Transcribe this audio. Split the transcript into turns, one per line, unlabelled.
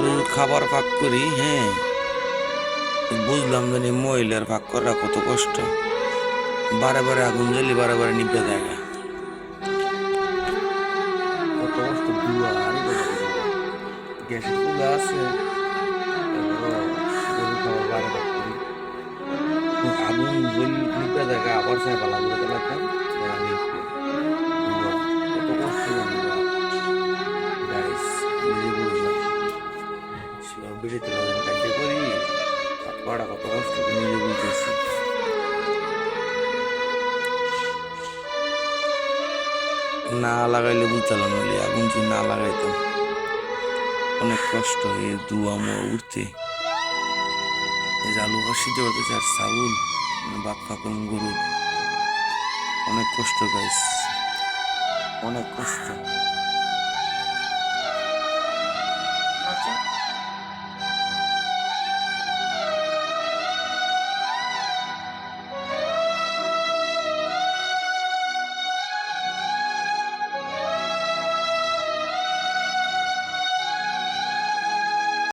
একটু খাবার পাক করি, হ্যাঁ বুঝলাম জানি মহিলার পাক করা কত কষ্ট। বারে বারে আগুন জ্বালি, বারে বারে নিভে যায়, কত কষ্ট। ধোঁয়া আরে বাবা রে বাবা, গ্যাসের চুলা আছে, তারপরও গরুর খাবার বারে পাক করি। আগুন জ্বল নিভে যায়, আবার চাই পালা ঘুরে চালাতাম, নিভবে ধোঁয়া, কত কষ্ট জানি গাইস, নিজে বুঝলাম। বেশিতে কাজে করি, হাত পাড়া কত কষ্ট নিজে বুঝতেছি। না লাগাইলে বুঝতাম নইলে আগুন যদি না লাগাইতাম অনেক কষ্ট। এই ধোঁয়া মোয়া উঠতে, এই যে আলু সিদ্ধ করতেছে আর চাউল ভাত ফাঁকুন গরুর, অনেক কষ্ট গাইস, অনেক কষ্ট।